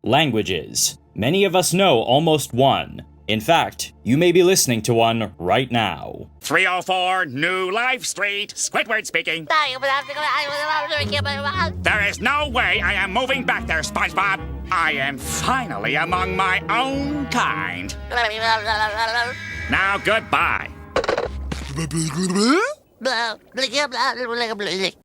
Languages. Many of us know almost one. In fact, you may be listening to one right now. 304 New Life Street, Squidward speaking. There is no way I am moving back there, SpongeBob. I am finally among my own kind. Now, goodbye.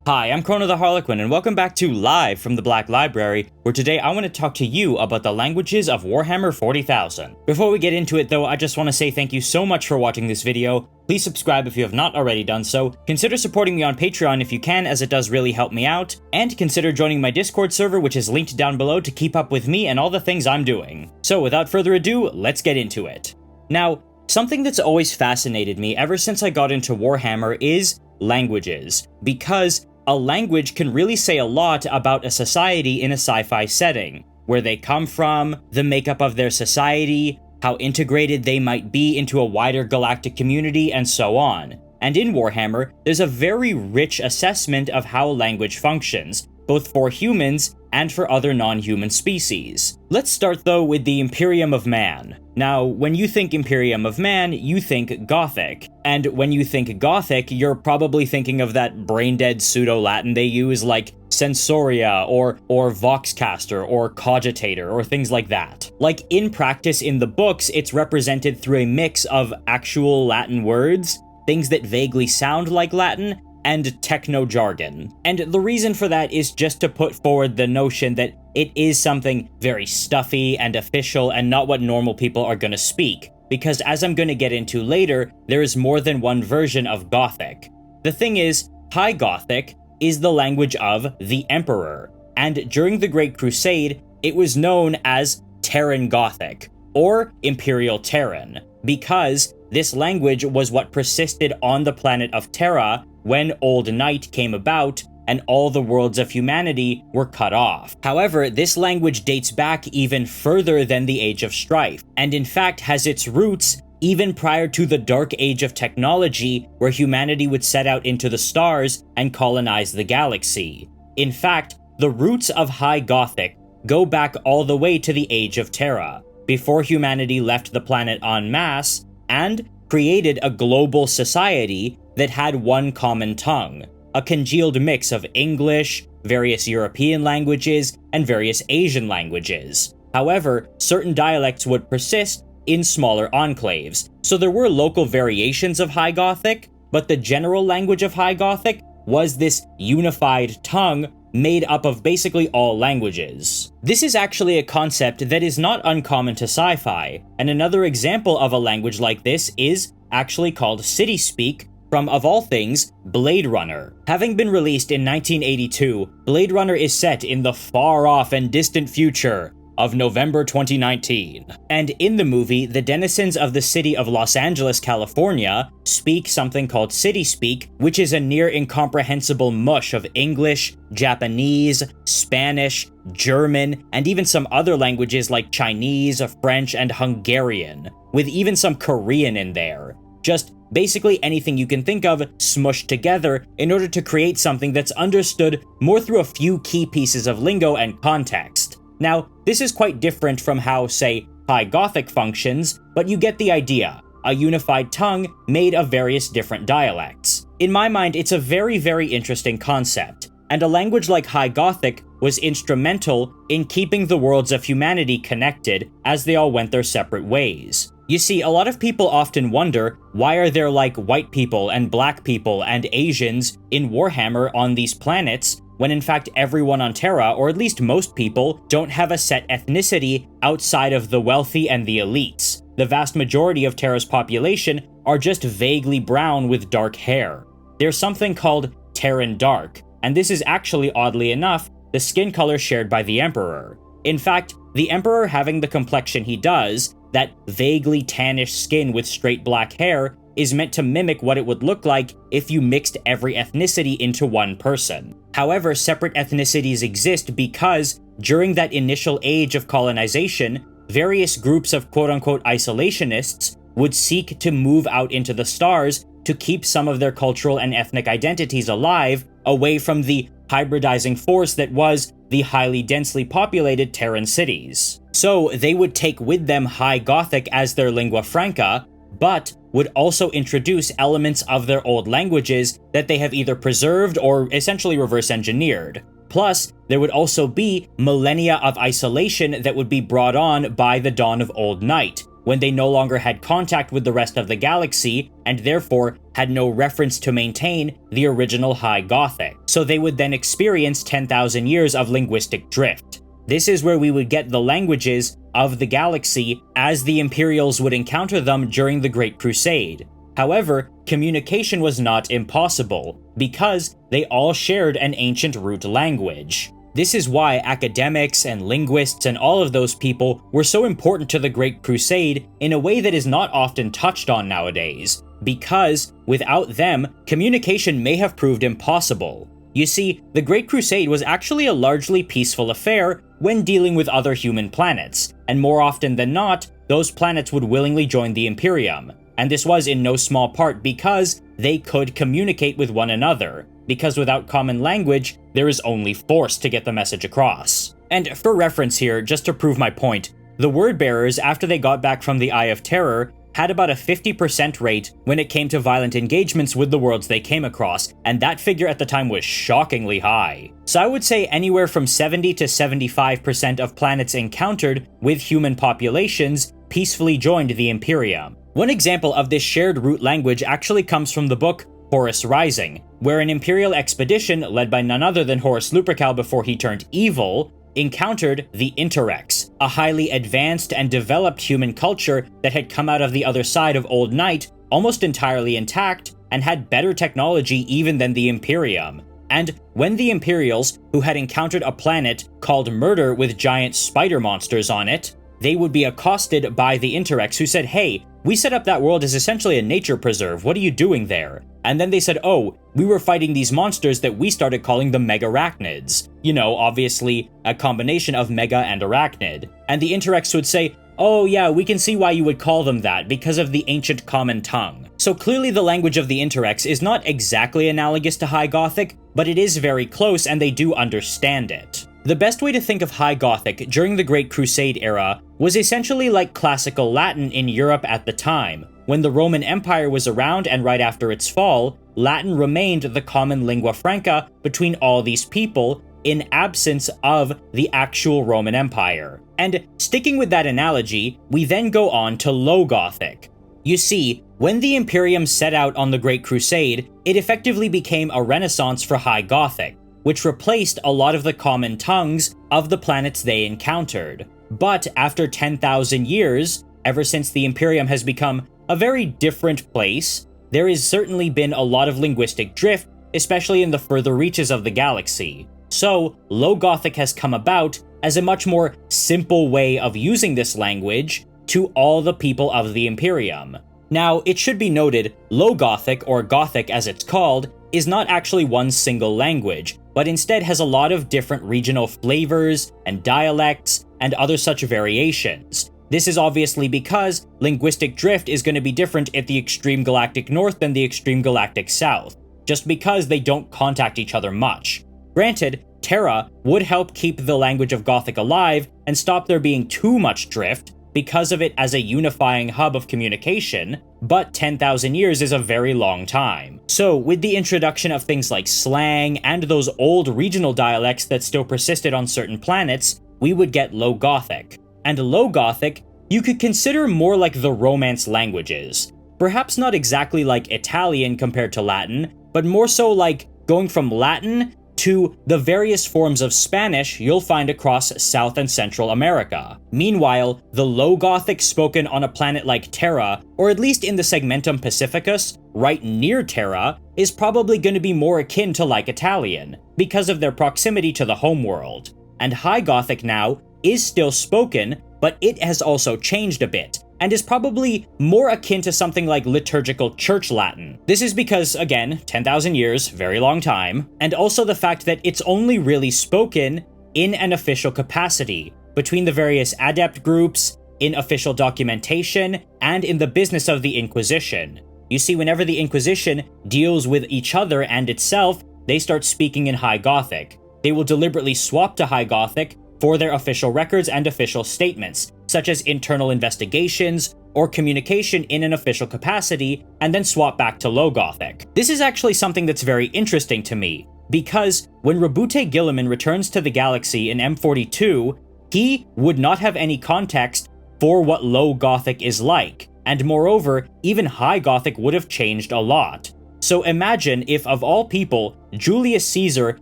Hi, I'm Chrono the Harlequin, and welcome back to Live from the Black Library, where today I want to talk to you about the languages of Warhammer 40,000. Before we get into it though, I just want to say thank you so much for watching this video. Please subscribe if you have not already done so, consider supporting me on Patreon if you can, as it does really help me out, and consider joining my Discord server, which is linked down below, to keep up with me and all the things I'm doing. So without further ado, let's get into it. Now, something that's always fascinated me ever since I got into Warhammer is languages, because a language can really say a lot about a society in a sci-fi setting. Where they come from, the makeup of their society, how integrated they might be into a wider galactic community, and so on. And in Warhammer, there's a very rich assessment of how language functions, both for humans and for other non-human species. Let's start though with the Imperium of Man. Now, when you think Imperium of Man, you think Gothic. And when you think Gothic, you're probably thinking of that brain-dead pseudo-Latin they use like sensoria, or voxcaster, or cogitator, or things like that. Like, in practice in the books, it's represented through a mix of actual Latin words, things that vaguely sound like Latin, and techno-jargon. And the reason for that is just to put forward the notion that it is something very stuffy and official and not what normal people are gonna speak. Because as I'm gonna get into later, there is more than one version of Gothic. The thing is, High Gothic is the language of the Emperor, and during the Great Crusade, it was known as Terran Gothic, or Imperial Terran, because this language was what persisted on the planet of Terra when Old Night came about and all the worlds of humanity were cut off. However, this language dates back even further than the Age of Strife, and in fact has its roots even prior to the Dark Age of technology, where humanity would set out into the stars and colonize the galaxy. In fact, the roots of High Gothic go back all the way to the Age of Terra, before humanity left the planet en masse and created a global society that had one common tongue, a congealed mix of English, various European languages, and various Asian languages. However, certain dialects would persist in smaller enclaves, so there were local variations of High Gothic, but the general language of High Gothic was this unified tongue made up of basically all languages. This is actually a concept that is not uncommon to sci-fi, and another example of a language like this is actually called City Speak from, of all things, Blade Runner. Having been released in 1982, Blade Runner is set in the far-off and distant future of November 2019. And in the movie, the denizens of the city of Los Angeles, California, speak something called City Speak, which is a near incomprehensible mush of English, Japanese, Spanish, German, and even some other languages like Chinese, French, and Hungarian, with even some Korean in there. Just basically anything you can think of smushed together in order to create something that's understood more through a few key pieces of lingo and context. Now, this is quite different from how, say, High Gothic functions, but you get the idea. A unified tongue made of various different dialects. In my mind, it's a very, very interesting concept, and a language like High Gothic was instrumental in keeping the worlds of humanity connected as they all went their separate ways. You see, a lot of people often wonder, why are there like white people and black people and Asians in Warhammer on these planets, when in fact everyone on Terra, or at least most people, don't have a set ethnicity outside of the wealthy and the elites. The vast majority of Terra's population are just vaguely brown with dark hair. There's something called Terran Dark, and this is actually, oddly enough, the skin color shared by the Emperor. In fact, the Emperor having the complexion he does, that vaguely tannish skin with straight black hair, is meant to mimic what it would look like if you mixed every ethnicity into one person. However, separate ethnicities exist because, during that initial age of colonization, various groups of quote-unquote isolationists would seek to move out into the stars to keep some of their cultural and ethnic identities alive, away from the hybridizing force that was the highly densely populated Terran cities. So they would take with them High Gothic as their lingua franca, but would also introduce elements of their old languages that they have either preserved or essentially reverse engineered. Plus, there would also be millennia of isolation that would be brought on by the dawn of Old Night, when they no longer had contact with the rest of the galaxy, and therefore had no reference to maintain the original High Gothic. So they would then experience 10,000 years of linguistic drift. This is where we would get the languages of the galaxy as the Imperials would encounter them during the Great Crusade. However, communication was not impossible, because they all shared an ancient root language. This is why academics and linguists and all of those people were so important to the Great Crusade in a way that is not often touched on nowadays, because without them, communication may have proved impossible. You see, the Great Crusade was actually a largely peaceful affair when dealing with other human planets, and more often than not, those planets would willingly join the Imperium. And this was in no small part because they could communicate with one another, because without common language, there is only force to get the message across. And for reference here, just to prove my point, the Wordbearers, after they got back from the Eye of Terror, had about a 50% rate when it came to violent engagements with the worlds they came across, and that figure at the time was shockingly high. So I would say anywhere from 70 to 75% of planets encountered with human populations peacefully joined the Imperium. One example of this shared root language actually comes from the book Horus Rising, where an Imperial expedition led by none other than Horus Lupercal before he turned evil encountered the Interrex, a highly advanced and developed human culture that had come out of the other side of Old Night almost entirely intact and had better technology even than the Imperium. And when the Imperials, who had encountered a planet called Murder with giant spider monsters on it, they would be accosted by the Interrex, who said, "Hey, we set up that world as essentially a nature preserve, what are you doing there?" And then they said, "Oh, we were fighting these monsters that we started calling the Megarachnids." You know, obviously a combination of mega and arachnid. And the Interrex would say, "Oh yeah, we can see why you would call them that, because of the ancient common tongue." So clearly the language of the Interrex is not exactly analogous to High Gothic, but it is very close and they do understand it. The best way to think of High Gothic during the Great Crusade era was essentially like Classical Latin in Europe at the time. When the Roman Empire was around and right after its fall, Latin remained the common lingua franca between all these people in absence of the actual Roman Empire. And sticking with that analogy, we then go on to Low Gothic. You see, when the Imperium set out on the Great Crusade, it effectively became a renaissance for High Gothic, which replaced a lot of the common tongues of the planets they encountered. But after 10,000 years, ever since the Imperium has become a very different place, there has certainly been a lot of linguistic drift, especially in the further reaches of the galaxy. So, Low Gothic has come about as a much more simple way of using this language to all the people of the Imperium. Now, it should be noted, Low Gothic, or Gothic as it's called, is not actually one single language, but instead has a lot of different regional flavors and dialects and other such variations. This is obviously because linguistic drift is going to be different at the extreme galactic north than the extreme galactic south, just because they don't contact each other much. Granted, Terra would help keep the language of Gothic alive and stop there being too much drift because of it as a unifying hub of communication, but 10,000 years is a very long time. So, with the introduction of things like slang and those old regional dialects that still persisted on certain planets, we would get Low Gothic. And Low Gothic, you could consider more like the Romance languages. Perhaps not exactly like Italian compared to Latin, but more so like going from Latin to the various forms of Spanish you'll find across South and Central America. Meanwhile, the Low Gothic spoken on a planet like Terra, or at least in the Segmentum Pacificus, right near Terra, is probably going to be more akin to like Italian, because of their proximity to the homeworld. And High Gothic now is still spoken, but it has also changed a bit, and is probably more akin to something like liturgical church Latin. This is because, again, 10,000 years, very long time, and also the fact that it's only really spoken in an official capacity, between the various adept groups, in official documentation, and in the business of the Inquisition. You see, whenever the Inquisition deals with each other and itself, they start speaking in High Gothic. They will deliberately swap to High Gothic for their official records and official statements, such as internal investigations or communication in an official capacity, and then swap back to Low Gothic. This is actually something that's very interesting to me, because when Roboute Guilliman returns to the galaxy in M42, he would not have any context for what Low Gothic is like, and moreover, even High Gothic would have changed a lot. So imagine if, of all people, Julius Caesar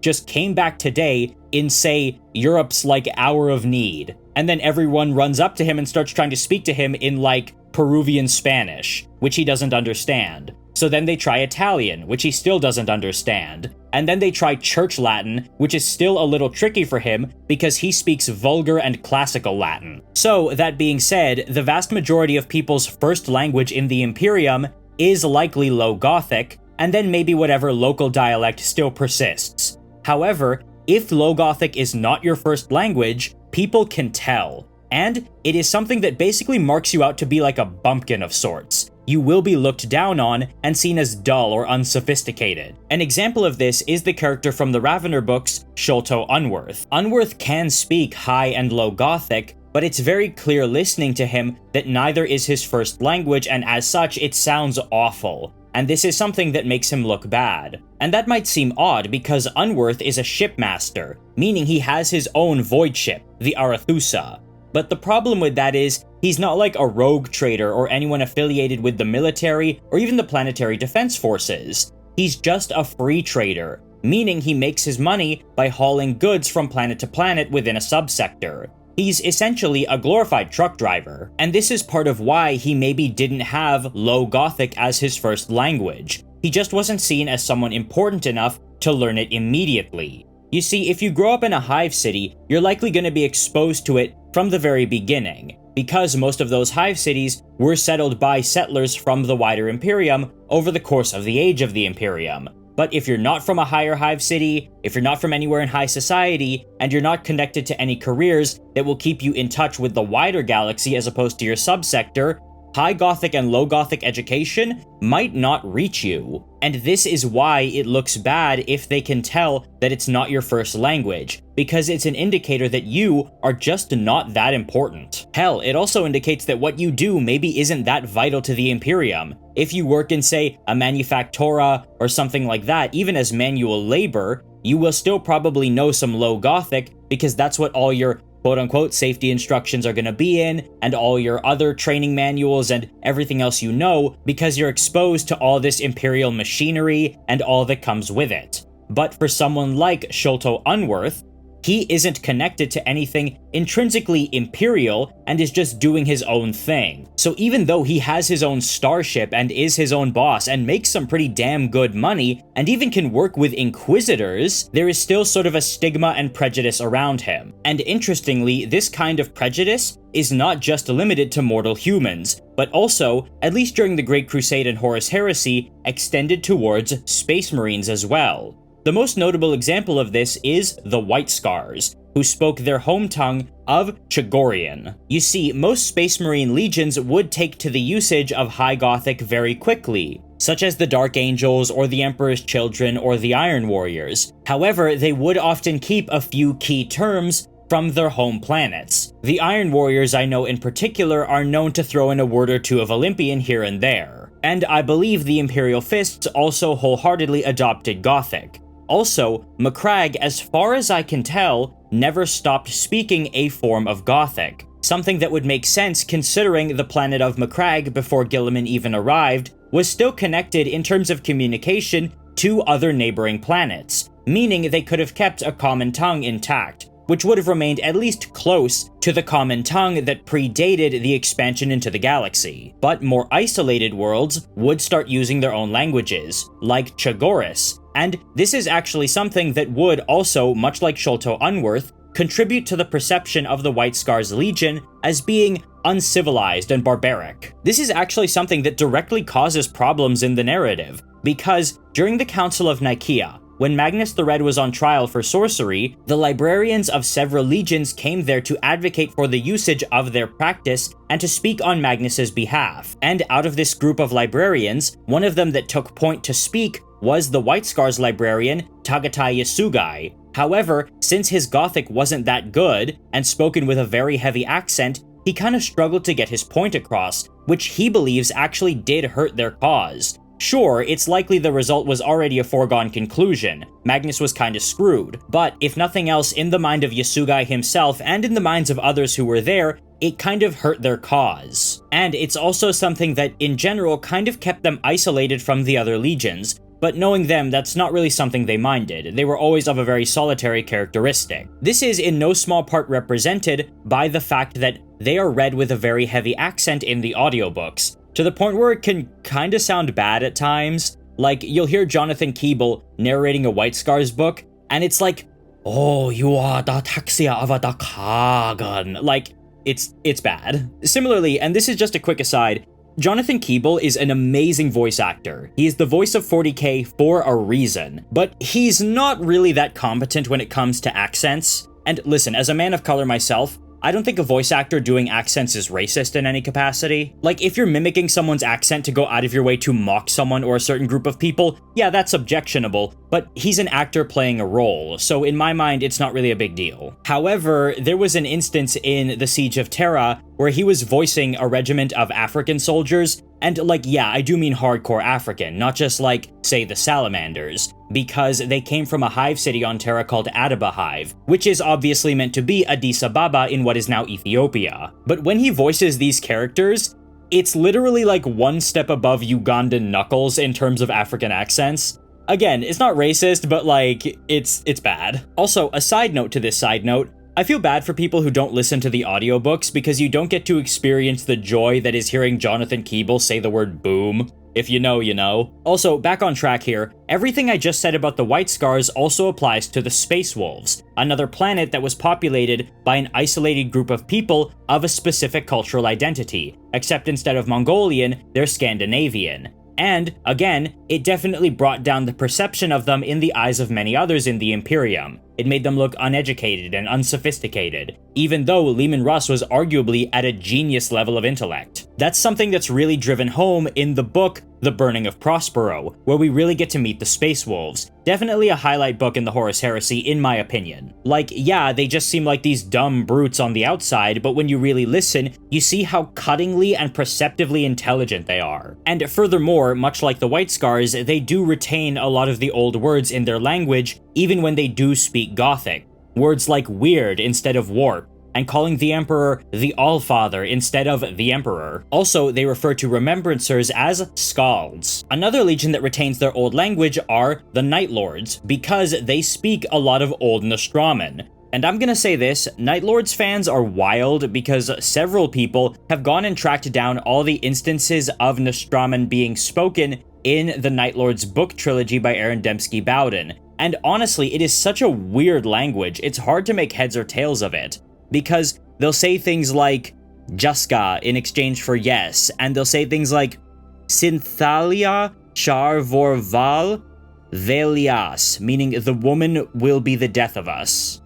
just came back today in, say, Europe's, like, hour of need, and then everyone runs up to him and starts trying to speak to him in, like, Peruvian Spanish, which he doesn't understand. So then they try Italian, which he still doesn't understand. And then they try Church Latin, which is still a little tricky for him because he speaks vulgar and classical Latin. So, that being said, the vast majority of people's first language in the Imperium is likely Low Gothic, and then maybe whatever local dialect still persists. However, if Low Gothic is not your first language, people can tell. And it is something that basically marks you out to be like a bumpkin of sorts. You will be looked down on and seen as dull or unsophisticated. An example of this is the character from the Ravener books, Sholto Unworth. Unworth can speak High and Low Gothic, but it's very clear listening to him that neither is his first language, and as such, it sounds awful. And this is something that makes him look bad. And that might seem odd because Unworth is a shipmaster, meaning he has his own void ship, the Arethusa. But the problem with that is, he's not like a rogue trader or anyone affiliated with the military or even the planetary defense forces. He's just a free trader, meaning he makes his money by hauling goods from planet to planet within a subsector. He's essentially a glorified truck driver, and this is part of why he maybe didn't have Low Gothic as his first language. He just wasn't seen as someone important enough to learn it immediately. You see, if you grow up in a hive city, you're likely going to be exposed to it from the very beginning, because most of those hive cities were settled by settlers from the wider Imperium over the course of the age of the Imperium. But if you're not from a higher hive city, if you're not from anywhere in high society, and you're not connected to any careers that will keep you in touch with the wider galaxy as opposed to your subsector, High Gothic and Low Gothic education might not reach you. And this is why it looks bad if they can tell that it's not your first language, because it's an indicator that you are just not that important. Hell, it also indicates that what you do maybe isn't that vital to the Imperium. If you work in, say, a manufactura or something like that, even as manual labor, you will still probably know some Low Gothic because that's what all your quote-unquote safety instructions are going to be in, and all your other training manuals and everything else you know, because you're exposed to all this Imperial machinery and all that comes with it. But for someone like Sholto Unworth, he isn't connected to anything intrinsically Imperial and is just doing his own thing. So even though he has his own starship and is his own boss and makes some pretty damn good money, and even can work with Inquisitors, there is still sort of a stigma and prejudice around him. And interestingly, this kind of prejudice is not just limited to mortal humans, but also, at least during the Great Crusade and Horus Heresy, extended towards Space Marines as well. The most notable example of this is the White Scars, who spoke their home tongue of Chagorian. You see, most Space Marine legions would take to the usage of High Gothic very quickly, such as the Dark Angels or the Emperor's Children or the Iron Warriors. However, they would often keep a few key terms from their home planets. The Iron Warriors I know in particular are known to throw in a word or two of Olympian here and there. And I believe the Imperial Fists also wholeheartedly adopted Gothic. Also, Macragge, as far as I can tell, never stopped speaking a form of Gothic, something that would make sense considering the planet of Macragge, before Guilliman even arrived, was still connected in terms of communication to other neighboring planets, meaning they could have kept a common tongue intact, which would have remained at least close to the common tongue that predated the expansion into the galaxy. But more isolated worlds would start using their own languages, like Chagoris, and this is actually something that would also, much like Sholto Unworth, contribute to the perception of the White Scars Legion as being uncivilized and barbaric. This is actually something that directly causes problems in the narrative, because during the Council of Nicaea, when Magnus the Red was on trial for sorcery, the librarians of several legions came there to advocate for the usage of their practice and to speak on Magnus's behalf. And out of this group of librarians, one of them that took point to speak was the White Scars librarian Tagatai Yasugai. However, since his Gothic wasn't that good, and spoken with a very heavy accent, he kinda struggled to get his point across, which he believes actually did hurt their cause. Sure, it's likely the result was already a foregone conclusion. Magnus was kinda screwed, but if nothing else, in the mind of Yasugai himself and in the minds of others who were there, it kind of hurt their cause. And it's also something that, in general, kind of kept them isolated from the other legions, but knowing them, that's not really something they minded. They were always of a very solitary characteristic. This is in no small part represented by the fact that they are read with a very heavy accent in the audiobooks, to the point where it can kinda sound bad at times. Like, you'll hear Jonathan Keeble narrating a White Scars book, and it's like, "Oh, you are the taxia of a Dakagan." Like, it's bad. Similarly, and this is just a quick aside, Jonathan Keeble is an amazing voice actor. He is the voice of 40k for a reason, but he's not really that competent when it comes to accents. And listen, as a man of color myself, I don't think a voice actor doing accents is racist in any capacity. Like, if you're mimicking someone's accent to go out of your way to mock someone or a certain group of people, yeah, that's objectionable, but he's an actor playing a role, so in my mind, it's not really a big deal. However, there was an instance in the Siege of Terra where he was voicing a regiment of African soldiers, and like, yeah, I do mean hardcore African, not just like, say, the Salamanders, because they came from a hive city on Terra called Adaba Hive, which is obviously meant to be Addis Ababa in what is now Ethiopia. But when he voices these characters, it's literally like one step above Ugandan Knuckles in terms of African accents. Again, it's not racist, but like, it's bad. Also, a side note to this side note, I feel bad for people who don't listen to the audiobooks because you don't get to experience the joy that is hearing Jonathan Keeble say the word boom. If you know, you know. Also, back on track here, everything I just said about the White Scars also applies to the Space Wolves, another planet that was populated by an isolated group of people of a specific cultural identity, except instead of Mongolian, they're Scandinavian. And, again, it definitely brought down the perception of them in the eyes of many others in the Imperium. It made them look uneducated and unsophisticated, even though Leman Russ was arguably at a genius level of intellect. That's something that's really driven home in the book The Burning of Prospero, where we really get to meet the Space Wolves. Definitely a highlight book in the Horus Heresy, in my opinion. Like, yeah, they just seem like these dumb brutes on the outside, but when you really listen, you see how cuttingly and perceptively intelligent they are. And furthermore, much like the White Scars, they do retain a lot of the old words in their language, even when they do speak Gothic. Words like weird instead of warp, and calling the Emperor the Allfather instead of the Emperor. Also, they refer to Remembrancers as Scalds. Another legion that retains their old language are the Night Lords, because they speak a lot of Old Nostraman. And I'm gonna say this, Night Lords fans are wild because several people have gone and tracked down all the instances of Nostraman being spoken in the Night Lords book trilogy by Aaron Dembski Bowden. And honestly, it is such a weird language, it's hard to make heads or tails of it. Because they'll say things like Juska in exchange for yes, and they'll say things like Synthalia Charvorval Velias, meaning the woman will be the death of us.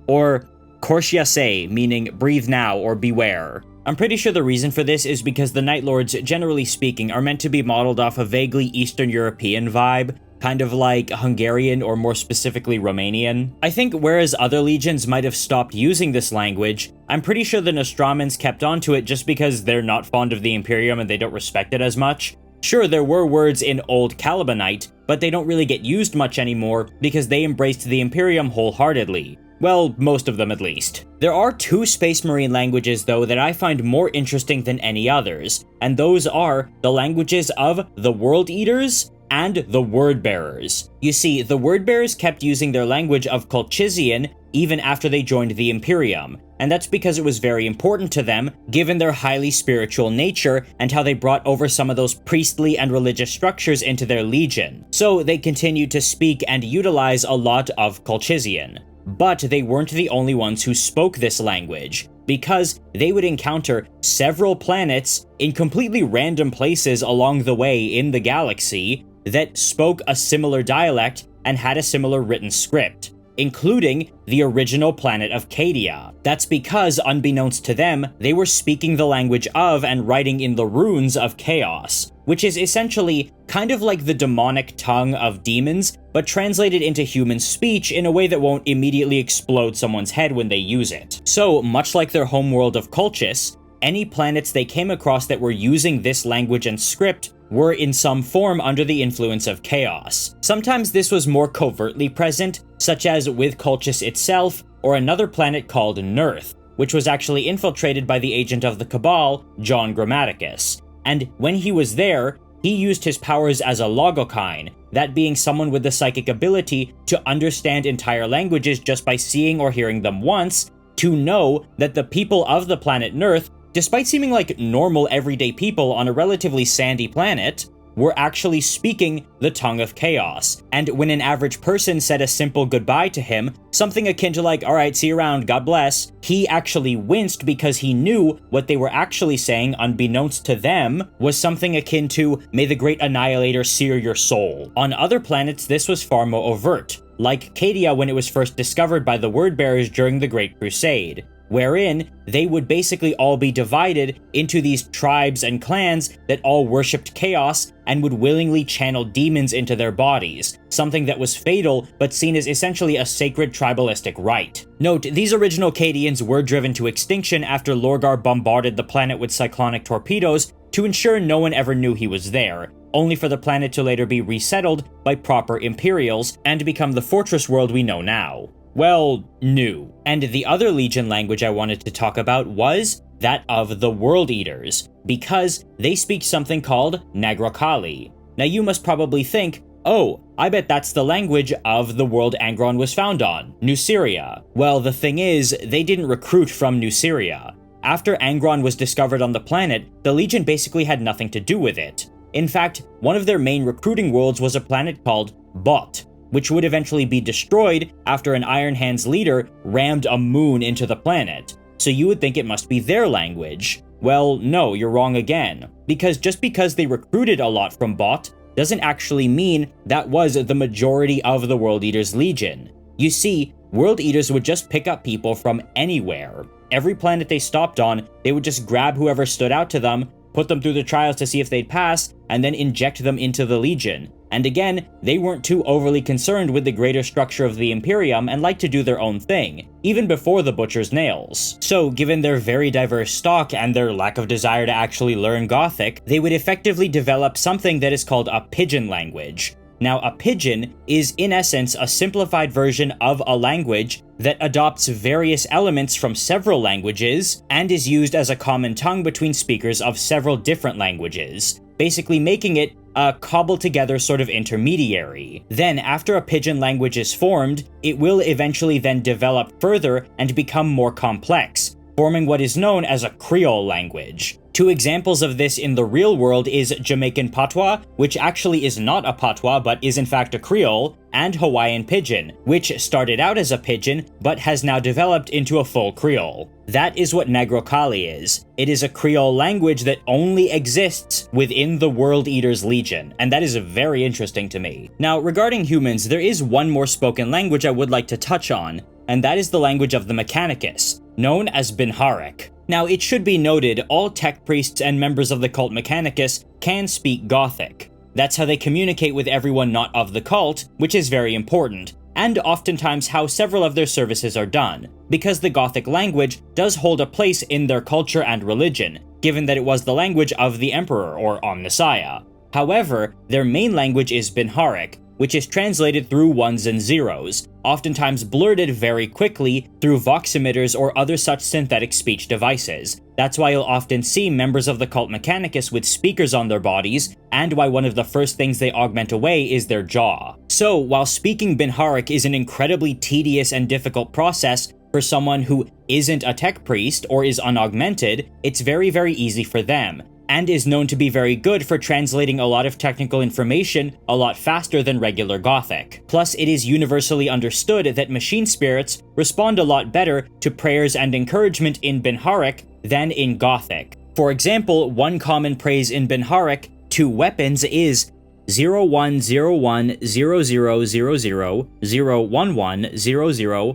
Or Korsiase, meaning breathe now or beware. I'm pretty sure the reason for this is because the Night Lords, generally speaking, are meant to be modeled off a vaguely Eastern European vibe, kind of like Hungarian or more specifically Romanian. I think whereas other legions might have stopped using this language, I'm pretty sure the Nostramans kept on to it just because they're not fond of the Imperium and they don't respect it as much. Sure, there were words in Old Calibanite, but they don't really get used much anymore because they embraced the Imperium wholeheartedly. Well, most of them at least. There are two Space Marine languages though that I find more interesting than any others, and those are the languages of the World Eaters and the Word Bearers. You see, the Word Bearers kept using their language of Colchizian even after they joined the Imperium, and that's because it was very important to them, given their highly spiritual nature and how they brought over some of those priestly and religious structures into their legion. So they continued to speak and utilize a lot of Colchizian. But they weren't the only ones who spoke this language, because they would encounter several planets in completely random places along the way in the galaxy that spoke a similar dialect and had a similar written script, including the original planet of Cadia. That's because, unbeknownst to them, they were speaking the language of and writing in the runes of chaos, which is essentially kind of like the demonic tongue of demons, but translated into human speech in a way that won't immediately explode someone's head when they use it. So, much like their homeworld of Cultus, any planets they came across that were using this language and script were in some form under the influence of chaos. Sometimes this was more covertly present, such as with Cultus itself, or another planet called Nurth, which was actually infiltrated by the agent of the Cabal, John Grammaticus. And when he was there, he used his powers as a logokine, that being someone with the psychic ability to understand entire languages just by seeing or hearing them once, to know that the people of the planet Nurth, despite seeming like normal everyday people on a relatively sandy planet, were actually speaking the tongue of chaos. And when an average person said a simple goodbye to him, something akin to like, alright, see you around, God bless, he actually winced because he knew what they were actually saying, unbeknownst to them, was something akin to, may the great annihilator sear your soul. On other planets, this was far more overt, like Cadia when it was first discovered by the Wordbearers during the Great Crusade, wherein they would basically all be divided into these tribes and clans that all worshipped chaos and would willingly channel demons into their bodies, something that was fatal but seen as essentially a sacred tribalistic rite. Note, these original Cadians were driven to extinction after Lorgar bombarded the planet with cyclonic torpedoes to ensure no one ever knew he was there, only for the planet to later be resettled by proper Imperials and become the fortress world we know now. Well, new. And the other Legion language I wanted to talk about was that of the World Eaters, because they speak something called Nagrokali. Now you must probably think, oh, I bet that's the language of the world Angron was found on, Nuceria. Well, the thing is, they didn't recruit from Nuceria. After Angron was discovered on the planet, the Legion basically had nothing to do with it. In fact, one of their main recruiting worlds was a planet called Bot, which would eventually be destroyed after an Iron Hands leader rammed a moon into the planet. So you would think it must be their language. Well, no, you're wrong again. Because just because they recruited a lot from Bot doesn't actually mean that was the majority of the World Eaters Legion. You see, World Eaters would just pick up people from anywhere. Every planet they stopped on, they would just grab whoever stood out to them, put them through the trials to see if they'd pass, and then inject them into the Legion. And again, they weren't too overly concerned with the greater structure of the Imperium and liked to do their own thing, even before the Butcher's Nails. So, given their very diverse stock and their lack of desire to actually learn Gothic, they would effectively develop something that is called a Pidgin language. Now, a Pidgin is in essence a simplified version of a language that adopts various elements from several languages and is used as a common tongue between speakers of several different languages, basically making it a cobbled-together sort of intermediary. Then, after a Pidgin language is formed, it will eventually then develop further and become more complex, forming what is known as a Creole language. Two examples of this in the real world is Jamaican Patois, which actually is not a Patois but is in fact a Creole, and Hawaiian Pidgin, which started out as a Pidgin but has now developed into a full Creole. That is what Nagrokali is. It is a Creole language that only exists within the World Eaters Legion, and that is very interesting to me. Now, regarding humans, there is one more spoken language I would like to touch on, and that is the language of the Mechanicus, known as Binharic. Now, it should be noted, all tech priests and members of the cult Mechanicus can speak Gothic. That's how they communicate with everyone not of the cult, which is very important, and oftentimes how several of their services are done, because the Gothic language does hold a place in their culture and religion, given that it was the language of the Emperor, or Omnissiah. However, their main language is Binharic, which is translated through ones and zeros, oftentimes blurted very quickly through voximeters or other such synthetic speech devices. That's why you'll often see members of the cult Mechanicus with speakers on their bodies, and why one of the first things they augment away is their jaw. So, while speaking Binharic is an incredibly tedious and difficult process for someone who isn't a tech priest or is unaugmented, it's very, very easy for them, and is known to be very good for translating a lot of technical information a lot faster than regular Gothic. Plus, it is universally understood that machine spirits respond a lot better to prayers and encouragement in Binharic than in Gothic. For example, one common praise in Binharic to weapons is 01010000 011000101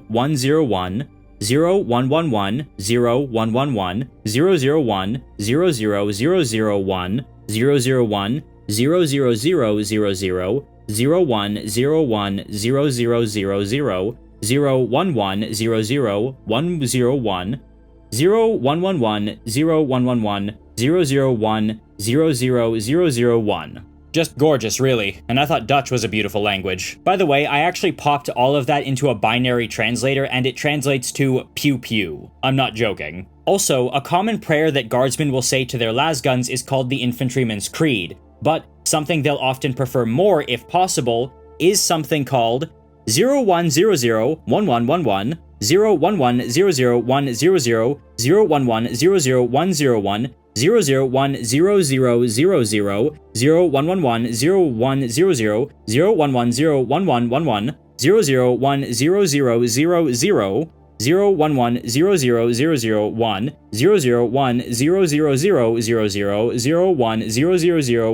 0111 0111 001 00001 001 00000 0101 0000 011 00 101 0111 0111 001 00001. Just gorgeous, really, and I thought Dutch was a beautiful language. By the way, I actually popped all of that into a binary translator and it translates to pew pew. I'm not joking. Also, a common prayer that guardsmen will say to their lasguns is called the Infantryman's Creed, but something they'll often prefer more, if possible, is something called 0100 1111 011 00 100 011 00 101 001 0000 011 0100 011 01111 001 0000 011 00001 001 00000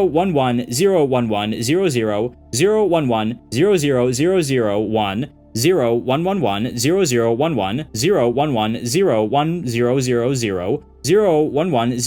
01 000 110 011 011 00 011 00001 0111 0011 011 0100 011 0100 011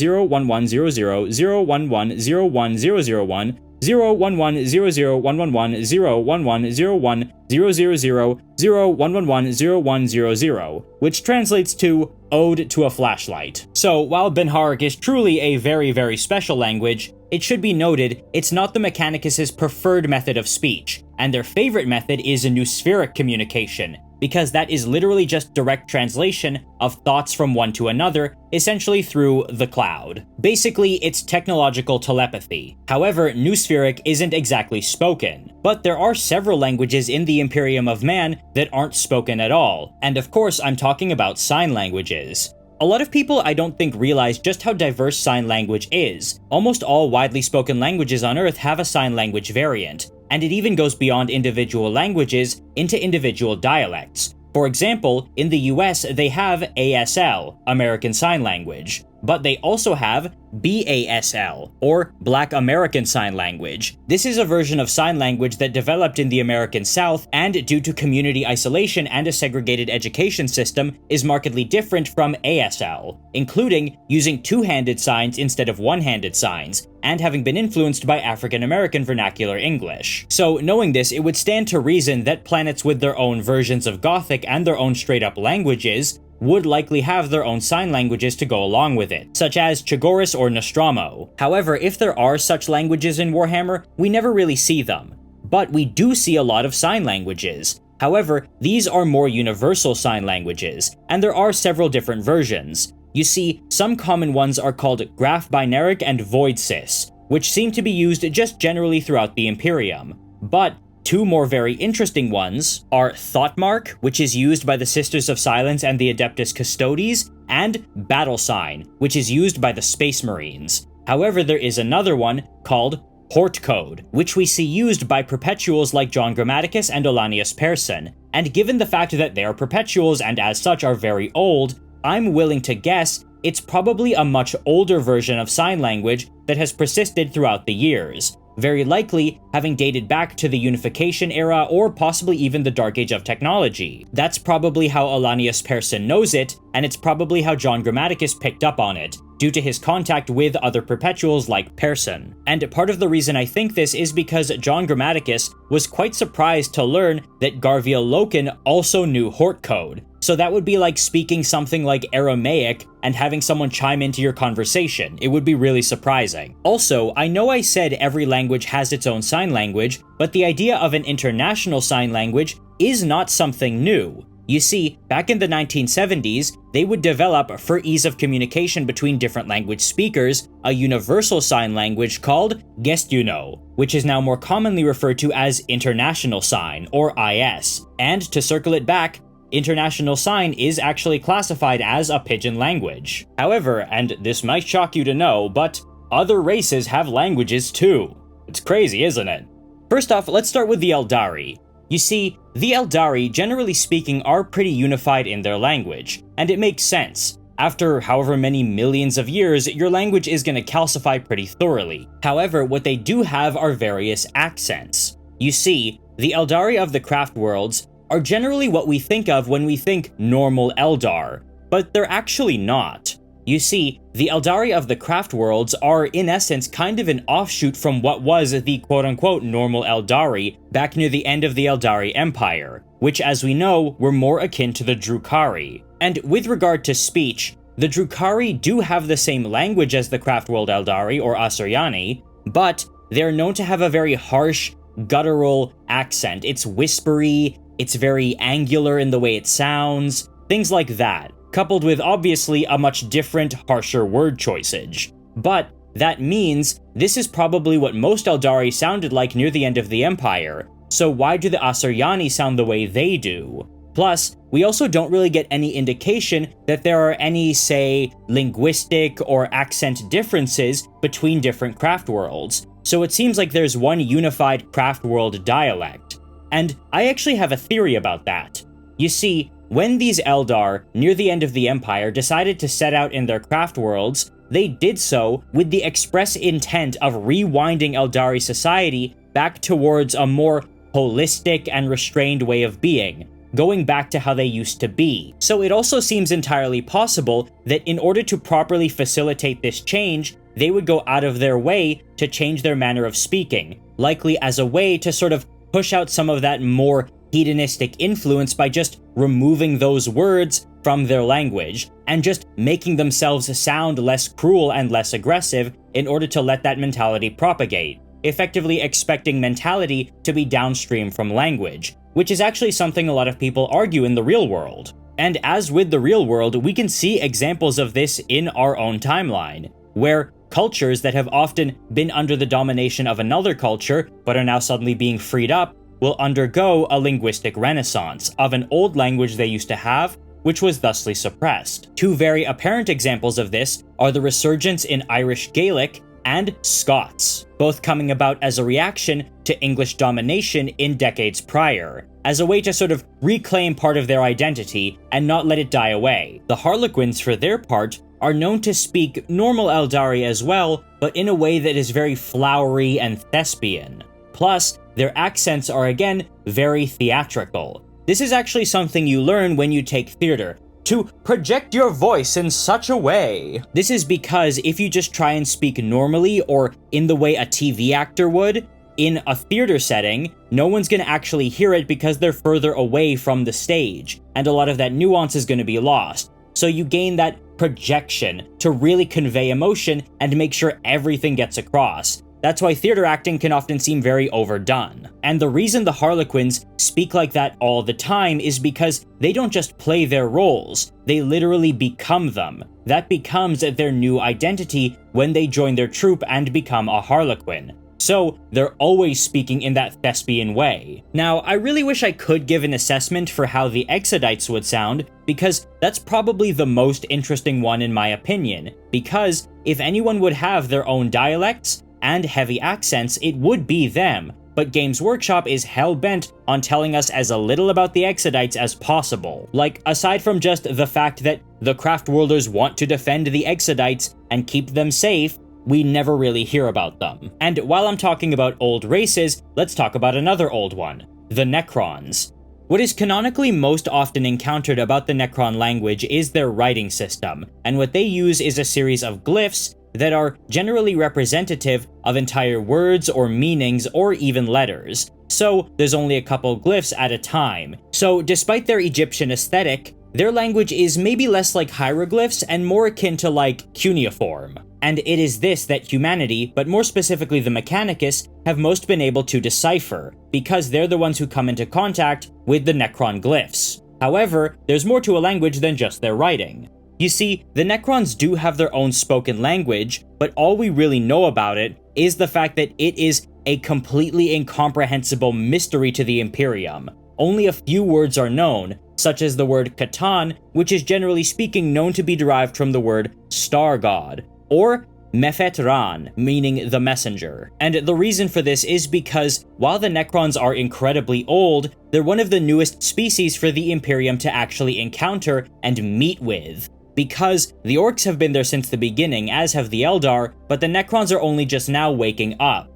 010001 011 00111 011 01 000 011 0100, which translates to Ode to a Flashlight. So, while Binharic is truly a very, very special language, it should be noted it's not the Mechanicus' preferred method of speech, and their favorite method is a Nospheric communication, because that is literally just direct translation of thoughts from one to another, essentially through the cloud. Basically, it's technological telepathy. However, Nospheric isn't exactly spoken, but there are several languages in the Imperium of Man that aren't spoken at all, and of course I'm talking about sign languages. A lot of people I don't think realize just how diverse sign language is. Almost all widely spoken languages on Earth have a sign language variant, and it even goes beyond individual languages into individual dialects. For example, in the US they have ASL, American Sign Language, but they also have BASL, or Black American Sign Language. This is a version of sign language that developed in the American South, and due to community isolation and a segregated education system, is markedly different from ASL, including using two-handed signs instead of one-handed signs, and having been influenced by African American vernacular English. So knowing this, it would stand to reason that planets with their own versions of Gothic and their own straight-up languages would likely have their own sign languages to go along with it, such as Chagoris or Nostromo. However, if there are such languages in Warhammer, we never really see them. But we do see a lot of sign languages. However, these are more universal sign languages, and there are several different versions. You see, some common ones are called Graph Binharic and Void Sys, which seem to be used just generally throughout the Imperium. But two more very interesting ones are Thoughtmark, which is used by the Sisters of Silence and the Adeptus Custodes, and Battle Sign, which is used by the Space Marines. However, there is another one called Hort Code, which we see used by perpetuals like John Grammaticus and Olanius Persson, and given the fact that they are perpetuals and as such are very old, I'm willing to guess it's probably a much older version of sign language that has persisted throughout the years, very likely having dated back to the Unification era or possibly even the Dark Age of technology. That's probably how Olanius Persson knows it, and it's probably how John Grammaticus picked up on it, due to his contact with other perpetuals like Persson. And part of the reason I think this is because John Grammaticus was quite surprised to learn that Garviel Loken also knew Hort Code. So that would be like speaking something like Aramaic and having someone chime into your conversation. It would be really surprising. Also, I know I said every language has its own sign language, but the idea of an international sign language is not something new. You see, back in the 1970s, they would develop, for ease of communication between different language speakers, a universal sign language called Gestuno, which is now more commonly referred to as International Sign, or IS. And to circle it back, International Sign is actually classified as a pidgin language. However, and this might shock you to know, but other races have languages too. It's crazy, isn't it? First off, let's start with the Aeldari. You see, the Aeldari, generally speaking, are pretty unified in their language, and it makes sense. After however many millions of years, your language is going to calcify pretty thoroughly. However, what they do have are various accents. You see, the Aeldari of the craft worlds are generally what we think of when we think normal Eldar, but they're actually not. You see, the Aeldari of the Craft Worlds are, in essence, kind of an offshoot from what was the quote-unquote normal Aeldari back near the end of the Aeldari Empire, which, as we know, were more akin to the Drukhari. And with regard to speech, the Drukhari do have the same language as the Craft World Aeldari, or Asuryani, but they're known to have a very harsh, guttural accent. It's whispery, it's very angular in the way it sounds, things like that, coupled with obviously a much different, harsher word choiceage. But that means this is probably what most Aeldari sounded like near the end of the Empire, so why do the Asuryani sound the way they do? Plus, we also don't really get any indication that there are any, say, linguistic or accent differences between different craft worlds, so it seems like there's one unified craft world dialect. And I actually have a theory about that. You see, when these Eldar, near the end of the Empire, decided to set out in their craft worlds, they did so with the express intent of rewinding Aeldari society back towards a more holistic and restrained way of being, going back to how they used to be. So it also seems entirely possible that in order to properly facilitate this change, they would go out of their way to change their manner of speaking, likely as a way to sort of push out some of that more hedonistic influence by just removing those words from their language, and just making themselves sound less cruel and less aggressive in order to let that mentality propagate, effectively expecting mentality to be downstream from language, which is actually something a lot of people argue in the real world. And as with the real world, we can see examples of this in our own timeline, where cultures that have often been under the domination of another culture, but are now suddenly being freed up, will undergo a linguistic renaissance of an old language they used to have, which was thusly suppressed. Two very apparent examples of this are the resurgence in Irish Gaelic and Scots, both coming about as a reaction to English domination in decades prior, as a way to sort of reclaim part of their identity and not let it die away. The Harlequins, for their part, are known to speak normal Aeldari as well, but in a way that is very flowery and thespian. Plus, their accents are again very theatrical. This is actually something you learn when you take theater, to project your voice in such a way. This is because if you just try and speak normally or in the way a TV actor would, in a theater setting, no one's gonna actually hear it because they're further away from the stage, and a lot of that nuance is gonna be lost. So you gain that projection to really convey emotion and make sure everything gets across. That's why theater acting can often seem very overdone. And the reason the Harlequins speak like that all the time is because they don't just play their roles, they literally become them. That becomes their new identity when they join their troupe and become a Harlequin. So they're always speaking in that thespian way. Now, I really wish I could give an assessment for how the Exodites would sound, because that's probably the most interesting one in my opinion, because if anyone would have their own dialects and heavy accents, it would be them, but Games Workshop is hell-bent on telling us as little about the Exodites as possible. Like, aside from just the fact that the Craft Worlders want to defend the Exodites and keep them safe, we never really hear about them. And while I'm talking about old races, let's talk about another old one, the Necrons. What is canonically most often encountered about the Necron language is their writing system, and what they use is a series of glyphs that are generally representative of entire words or meanings or even letters. So there's only a couple glyphs at a time. So despite their Egyptian aesthetic, their language is maybe less like hieroglyphs and more akin to like cuneiform. And it is this that humanity, but more specifically the Mechanicus, have most been able to decipher, because they're the ones who come into contact with the Necron glyphs. However, there's more to a language than just their writing. You see, the Necrons do have their own spoken language, but all we really know about it is the fact that it is a completely incomprehensible mystery to the Imperium. Only a few words are known, such as the word Catan, which is generally speaking known to be derived from the word star god, or Mephet-Ran, meaning the messenger. And the reason for this is because, while the Necrons are incredibly old, they're one of the newest species for the Imperium to actually encounter and meet with. Because the Orks have been there since the beginning, as have the Eldar, but the Necrons are only just now waking up.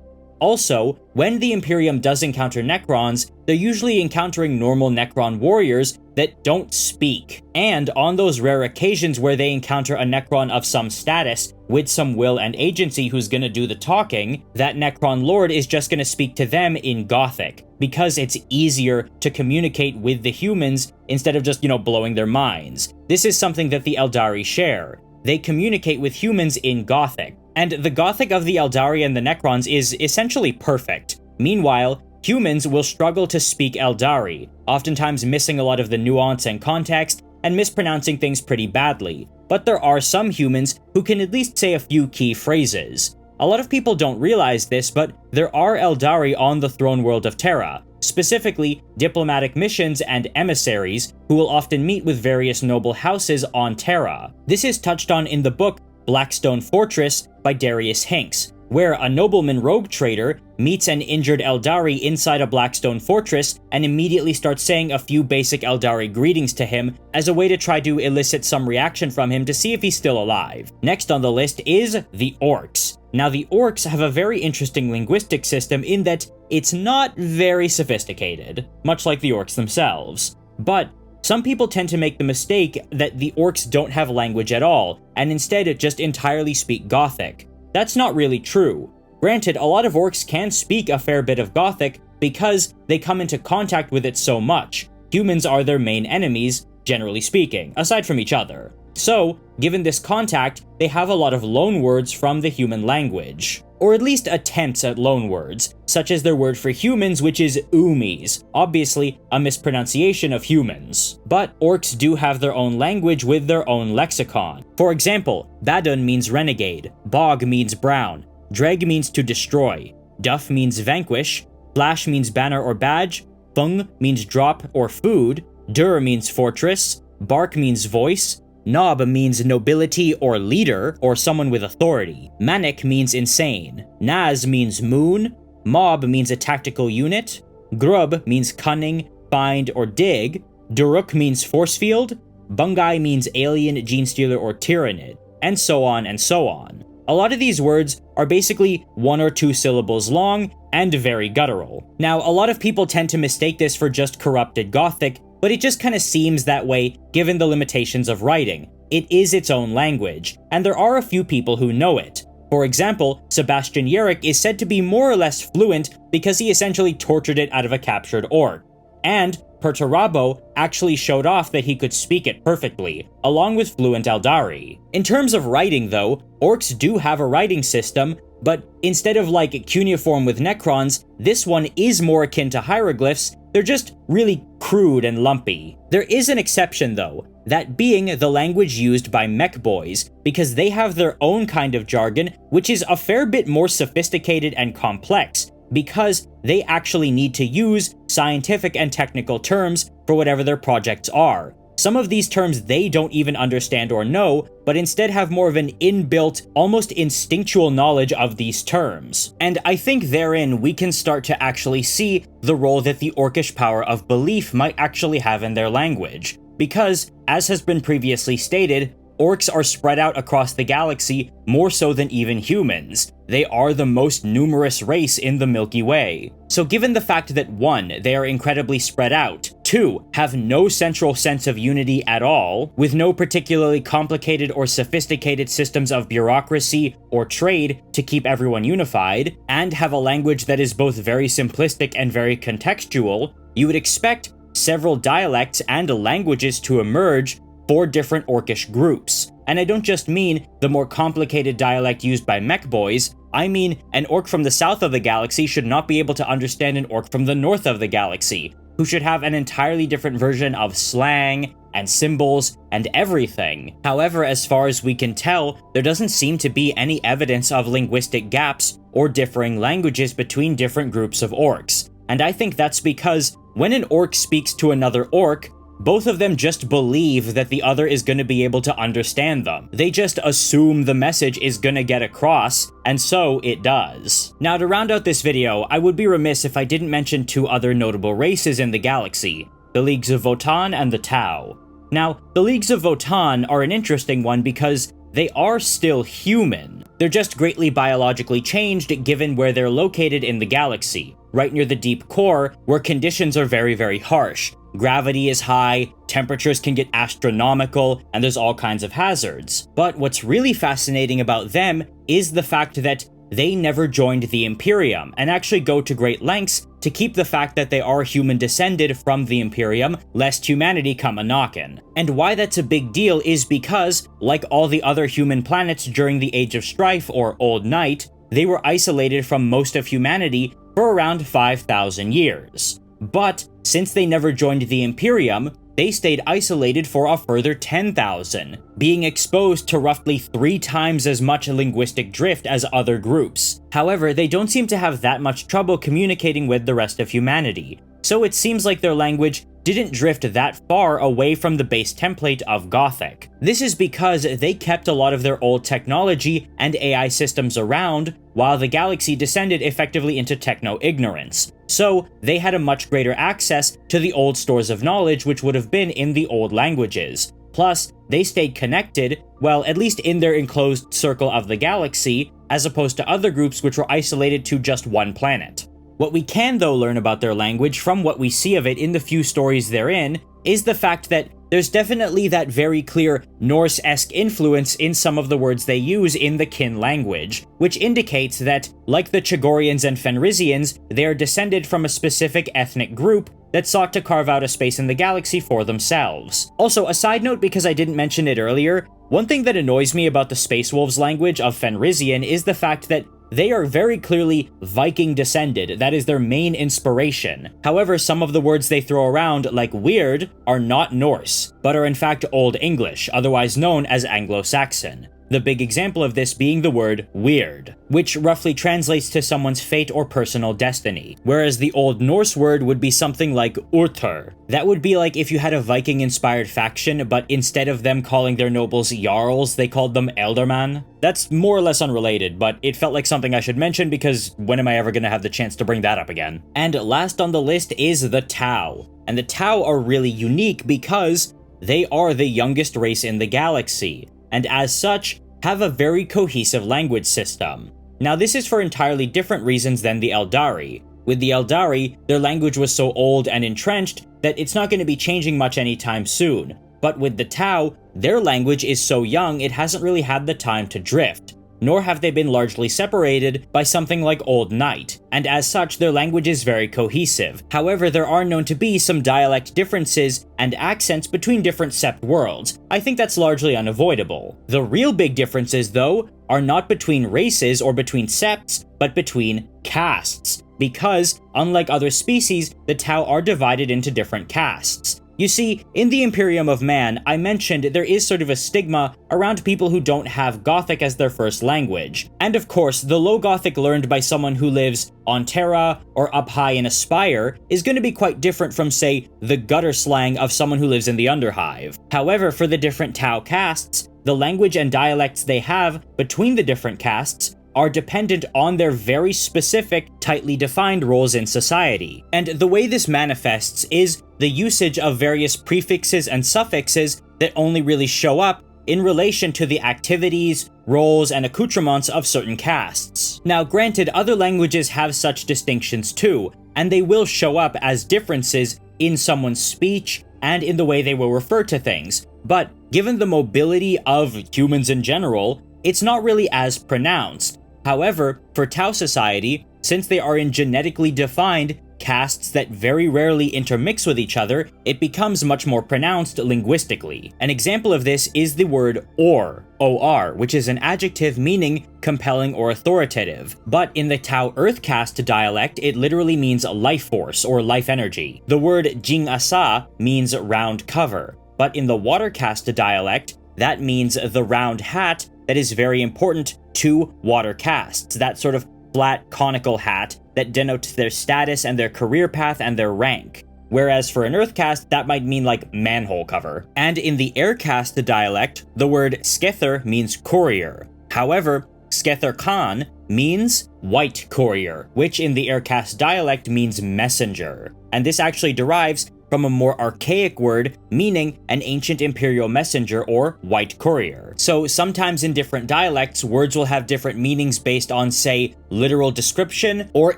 Also, when the Imperium does encounter Necrons, they're usually encountering normal Necron warriors that don't speak. And on those rare occasions where they encounter a Necron of some status, with some will and agency who's gonna do the talking, that Necron Lord is just gonna speak to them in Gothic, because it's easier to communicate with the humans instead of just, blowing their minds. This is something that the Aeldari share. They communicate with humans in Gothic, and the Gothic of the Aeldari and the Necrons is essentially perfect. Meanwhile, humans will struggle to speak Aeldari, oftentimes missing a lot of the nuance and context, and mispronouncing things pretty badly. But there are some humans who can at least say a few key phrases. A lot of people don't realize this, but there are Aeldari on the throne world of Terra, specifically diplomatic missions and emissaries who will often meet with various noble houses on Terra. This is touched on in the book Blackstone Fortress by Darius Hinks, where a nobleman rogue trader meets an injured Aeldari inside a Blackstone Fortress and immediately starts saying a few basic Aeldari greetings to him as a way to try to elicit some reaction from him to see if he's still alive. Next on the list is the Orks. Now, the Orks have a very interesting linguistic system in that it's not very sophisticated, much like the Orks themselves. But some people tend to make the mistake that the Orks don't have language at all, and instead just entirely speak Gothic. That's not really true. Granted, a lot of Orks can speak a fair bit of Gothic because they come into contact with it so much. Humans are their main enemies, generally speaking, aside from each other. So, given this contact, they have a lot of loanwords from the human language. Or at least attempts at loanwords, such as their word for humans, which is oomies, obviously a mispronunciation of humans. But Orks do have their own language with their own lexicon. For example, Badun means renegade, Bog means brown, Dreg means to destroy, Duff means vanquish, Flash means banner or badge, Fung means drop or food, Dur means fortress, Bark means voice, Nob means nobility or leader, or someone with authority. Manic means insane. Naz means moon. Mob means a tactical unit. Grub means cunning, find, or dig. Duruk means force field. Bungai means alien, genestealer, or tyrannid. And so on and so on. A lot of these words are basically 1 or 2 syllables long and very guttural. Now, a lot of people tend to mistake this for just corrupted Gothic, but it just kind of seems that way given the limitations of writing. It is its own language, and there are a few people who know it. For example, Sebastian Yerrick is said to be more or less fluent because he essentially tortured it out of a captured orc. And Perturabo actually showed off that he could speak it perfectly, along with fluent Aeldari. In terms of writing though, Orks do have a writing system, but instead of like cuneiform with Necrons, this one is more akin to hieroglyphs. They're just really crude and lumpy. There is an exception though, that being the language used by mech boys, because they have their own kind of jargon, which is a fair bit more sophisticated and complex, because they actually need to use scientific and technical terms for whatever their projects are. Some of these terms they don't even understand or know, but instead have more of an inbuilt, almost instinctual knowledge of these terms. And I think therein we can start to actually see the role that the Orcish power of belief might actually have in their language. Because, as has been previously stated, Orcs are spread out across the galaxy more so than even humans. They are the most numerous race in the Milky Way. So given the fact that 1, they are incredibly spread out, 2, have no central sense of unity at all, with no particularly complicated or sophisticated systems of bureaucracy or trade to keep everyone unified, and have a language that is both very simplistic and very contextual, you would expect several dialects and languages to emerge for different Orcish groups. And I don't just mean the more complicated dialect used by mech boys, I mean an orc from the south of the galaxy should not be able to understand an orc from the north of the galaxy, who should have an entirely different version of slang and symbols and everything. However, as far as we can tell, there doesn't seem to be any evidence of linguistic gaps or differing languages between different groups of orcs. And I think that's because when an orc speaks to another orc, both of them just believe that the other is going to be able to understand them. They just assume the message is going to get across, and so it does. Now, to round out this video, I would be remiss if I didn't mention 2 other notable races in the galaxy, the Leagues of Votaan and the Tau. Now, the Leagues of Votaan are an interesting one because they are still human, They're just greatly biologically changed given where they're located in the galaxy, right near the deep core, where conditions are very, very harsh. Gravity is high, temperatures can get astronomical, and there's all kinds of hazards. But what's really fascinating about them is the fact that they never joined the Imperium, and actually go to great lengths to keep the fact that they are human descended from the Imperium, lest humanity come a-knockin'. And why that's a big deal is because, like all the other human planets during the Age of Strife or Old Night, they were isolated from most of humanity for around 5,000 years. But since they never joined the Imperium, they stayed isolated for a further 10,000, being exposed to roughly 3 times as much linguistic drift as other groups. However, they don't seem to have that much trouble communicating with the rest of humanity, so it seems like their language didn't drift that far away from the base template of Gothic. This is because they kept a lot of their old technology and AI systems around, while the galaxy descended effectively into techno-ignorance. So, they had a much greater access to the old stores of knowledge which would have been in the old languages. Plus, they stayed connected, well, at least in their enclosed circle of the galaxy, as opposed to other groups which were isolated to just one planet. What we can, though, learn about their language from what we see of it in the few stories they're in is the fact that there's definitely that very clear Norse-esque influence in some of the words they use in the kin language, which indicates that, like the Chagorians and Fenrisians, they are descended from a specific ethnic group that sought to carve out a space in the galaxy for themselves. Also, a side note because I didn't mention it earlier, one thing that annoys me about the Space Wolves language of Fenrisian is the fact that they are very clearly Viking descended, that is their main inspiration. However, some of the words they throw around, like weird, are not Norse, but are in fact Old English, otherwise known as Anglo-Saxon. The big example of this being the word weird, which roughly translates to someone's fate or personal destiny, whereas the Old Norse word would be something like urtur. That would be like if you had a Viking-inspired faction, but instead of them calling their nobles jarls, they called them ealdorman. That's more or less unrelated, but it felt like something I should mention because when am I ever gonna have the chance to bring that up again? And last on the list is the Tau. And the Tau are really unique because they are the youngest race in the galaxy, and as such, have a very cohesive language system. Now this is for entirely different reasons than the Aeldari. With the Aeldari, their language was so old and entrenched that it's not going to be changing much anytime soon. But with the Tau, their language is so young it hasn't really had the time to drift, nor have they been largely separated by something like Old Night, and as such their language is very cohesive. However, there are known to be some dialect differences and accents between different sept worlds. I think that's largely unavoidable. The real big differences, though, are not between races or between septs, but between castes, because, unlike other species, the Tau are divided into different castes. You see, in the Imperium-of-Man, I mentioned there is sort of a stigma around people who don't have Gothic as their first language. And of course, the low Gothic learned by someone who lives on Terra or up high in a spire is going to be quite different from, say, the gutter slang of someone who lives in the Underhive. However, for the different Tau castes, the language and dialects they have between the different castes are dependent on their very specific, tightly defined roles in society. And the way this manifests is the usage of various prefixes and suffixes that only really show up in relation to the activities, roles, and accoutrements of certain castes. Now, granted, other languages have such distinctions too, and they will show up as differences in someone's speech and in the way they will refer to things, but given the mobility of humans in general, it's not really as pronounced. However, for Tau society, since they are in genetically defined castes that very rarely intermix with each other, it becomes much more pronounced linguistically. An example of this is the word or, O-R, which is an adjective meaning compelling or authoritative. But in the Tau Earth caste dialect, it literally means life force or life energy. The word Jing Asa means round cover, but in the Water caste dialect, that means the round hat that is very important to water castes, that sort of flat conical hat that denotes their status and their career path and their rank. Whereas for an Earth caste, that might mean like manhole cover. And in the Air caste dialect, the word Skether means courier. However, Skether Khan means white courier, which in the Air caste dialect means messenger. And this actually derives from a more archaic word meaning an ancient imperial messenger or white courier. So sometimes in different dialects, words will have different meanings based on, say, literal description or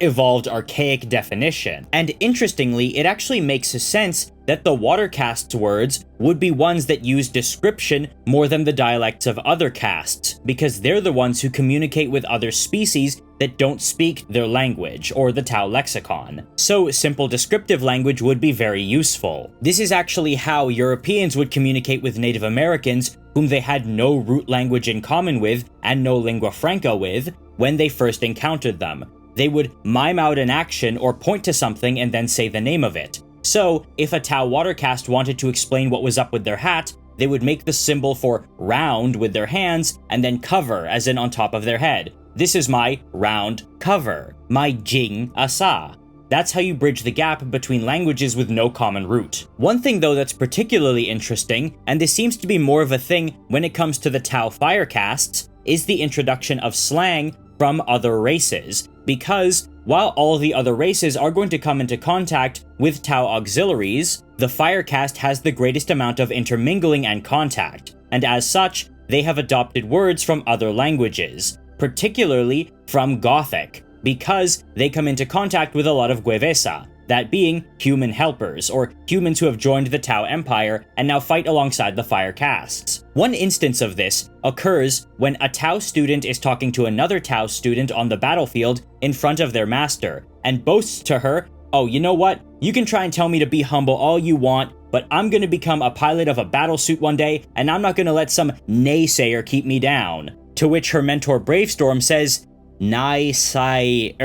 evolved archaic definition. And interestingly, it actually makes sense that the water caste's words would be ones that use description more than the dialects of other castes, because they're the ones who communicate with other species that don't speak their language, or the Tau lexicon. So simple descriptive language would be very useful. This is actually how Europeans would communicate with Native Americans whom they had no root language in common with and no lingua franca with when they first encountered them. They would mime out an action or point to something and then say the name of it. So, if a Tau watercast wanted to explain what was up with their hat, they would make the symbol for round with their hands and then cover, as in on top of their head. This is my round cover, my jing asa. That's how you bridge the gap between languages with no common root. One thing though that's particularly interesting, and this seems to be more of a thing when it comes to the Tau firecastes, is the introduction of slang from other races, because while all the other races are going to come into contact with Tau auxiliaries, the Firecast has the greatest amount of intermingling and contact, and as such, they have adopted words from other languages, particularly from Gothic, because they come into contact with a lot of Guevesa, that being human helpers, or humans who have joined the Tau Empire and now fight alongside the Firecastes. One instance of this occurs when a Tau student is talking to another Tau student on the battlefield in front of their master, and boasts to her, "Oh, you know what? You can try and tell me to be humble all you want, but I'm gonna become a pilot of a battlesuit one day, and I'm not gonna let some naysayer keep me down." To which her mentor Bravestorm says, "Naysayer.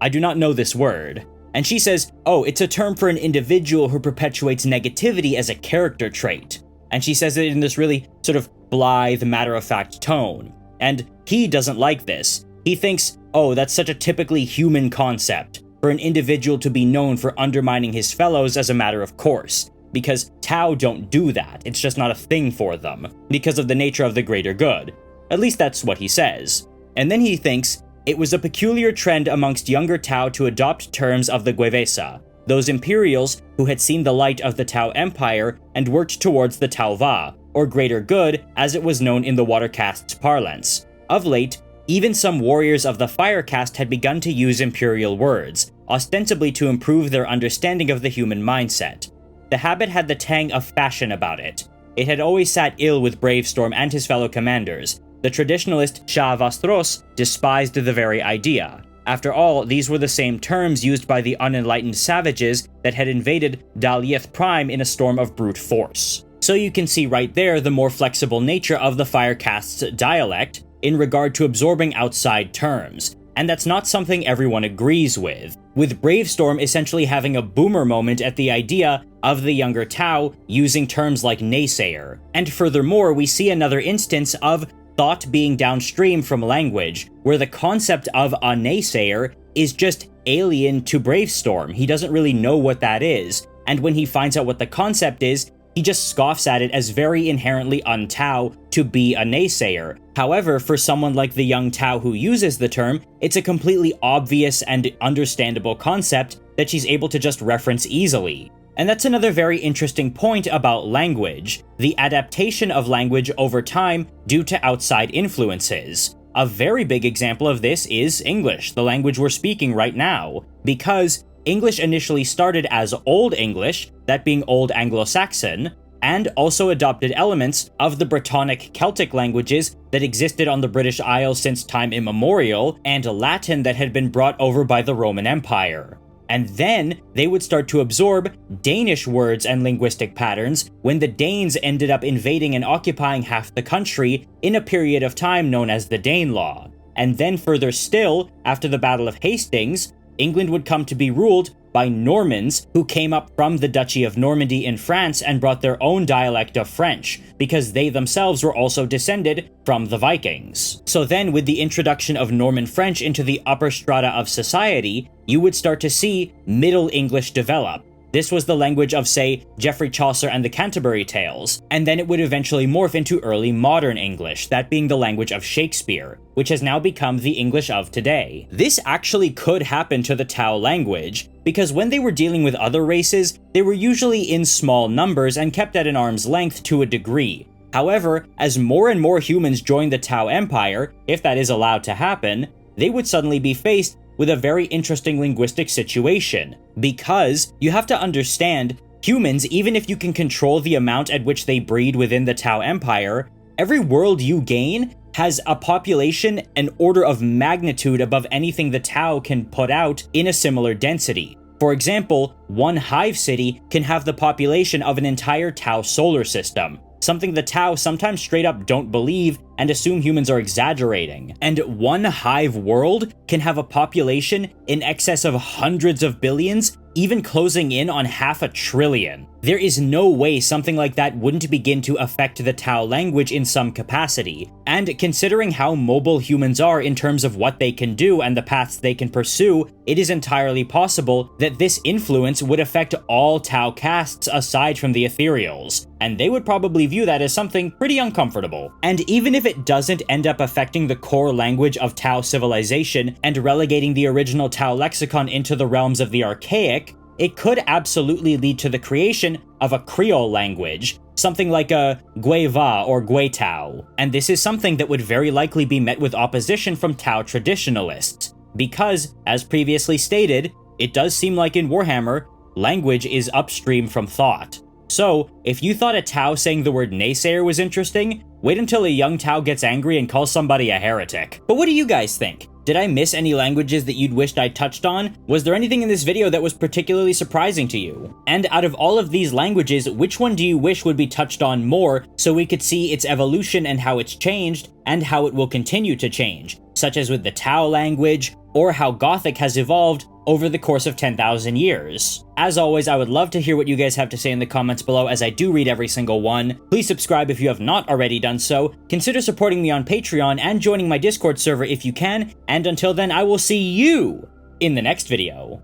I do not know this word." And she says, "Oh, it's a term for an individual who perpetuates negativity as a character trait." And she says it in this really sort of blithe, matter-of-fact tone. And he doesn't like this. He thinks, oh, that's such a typically human concept, for an individual to be known for undermining his fellows as a matter of course, because Tau don't do that. It's just not a thing for them, because of the nature of the greater good. At least that's what he says. And then he thinks, it was a peculiar trend amongst younger Tau to adopt terms of the Guevesa, those Imperials who had seen the light of the Tau Empire and worked towards the Tau Va, or greater good as it was known in the Watercast's parlance. Of late, even some warriors of the Firecast had begun to use Imperial words, ostensibly to improve their understanding of the human mindset. The habit had the tang of fashion about it. It had always sat ill with Bravestorm and his fellow commanders. The traditionalist Shah Vastros despised the very idea. After all, these were the same terms used by the unenlightened savages that had invaded Dalieth Prime in a storm of brute force. So you can see right there the more flexible nature of the Firecast's dialect in regard to absorbing outside terms, and that's not something everyone agrees with Bravestorm essentially having a boomer moment at the idea of the younger Tau using terms like naysayer. And furthermore, we see another instance of thought being downstream from language, where the concept of a naysayer is just alien to Bravestorm. He doesn't really know what that is, and when he finds out what the concept is, he just scoffs at it as very inherently un-Tau to be a naysayer. However, for someone like the young Tau who uses the term, it's a completely obvious and understandable concept that she's able to just reference easily. And that's another very interesting point about language, the adaptation of language over time due to outside influences. A very big example of this is English, the language we're speaking right now, because English initially started as Old English, that being Old Anglo-Saxon, and also adopted elements of the Brittonic Celtic languages that existed on the British Isles since time immemorial, and Latin that had been brought over by the Roman Empire. And then they would start to absorb Danish words and linguistic patterns when the Danes ended up invading and occupying half the country in a period of time known as the Danelaw. And then further still, after the Battle of Hastings, England would come to be ruled by Normans who came up from the Duchy of Normandy in France and brought their own dialect of French, because they themselves were also descended from the Vikings. So then, with the introduction of Norman French into the upper strata of society, you would start to see Middle English develop. This was the language of, say, Geoffrey Chaucer and the Canterbury Tales, and then it would eventually morph into early modern English, that being the language of Shakespeare, which has now become the English of today. This actually could happen to the Tau language, because when they were dealing with other races, they were usually in small numbers and kept at an arm's length to a degree. However, as more and more humans joined the Tau Empire, if that is allowed to happen, they would suddenly be faced with a very interesting linguistic situation. Because you have to understand, humans, even if you can control the amount at which they breed within the Tau Empire, every world you gain has a population an order of magnitude above anything the Tau can put out in a similar density. For example, one hive city can have the population of an entire Tau solar system, something the Tau sometimes straight up don't believe and assume humans are exaggerating. And one hive world can have a population in excess of hundreds of billions, even closing in on 500 billion. There is no way something like that wouldn't begin to affect the Tau language in some capacity. And considering how mobile humans are in terms of what they can do and the paths they can pursue, it is entirely possible that this influence would affect all Tau castes aside from the ethereals, and they would probably view that as something pretty uncomfortable. And even if it doesn't end up affecting the core language of Tau civilization and relegating the original Tau lexicon into the realms of the archaic, it could absolutely lead to the creation of a Creole language, something like a Gueva or Guetao. And this is something that would very likely be met with opposition from Tau traditionalists, because, as previously stated, it does seem like in Warhammer, language is upstream from thought. So, if you thought a Tau saying the word naysayer was interesting, wait until a young Tau gets angry and calls somebody a heretic. But what do you guys think? Did I miss any languages that you'd wished I touched on? Was there anything in this video that was particularly surprising to you? And out of all of these languages, which one do you wish would be touched on more so we could see its evolution and how it's changed, and how it will continue to change, such as with the Tau language, or how Gothic has evolved over the course of 10,000 years. As always, I would love to hear what you guys have to say in the comments below, as I do read every single one. Please subscribe if you have not already done so, consider supporting me on Patreon, and joining my Discord server if you can, and until then, I will see you in the next video.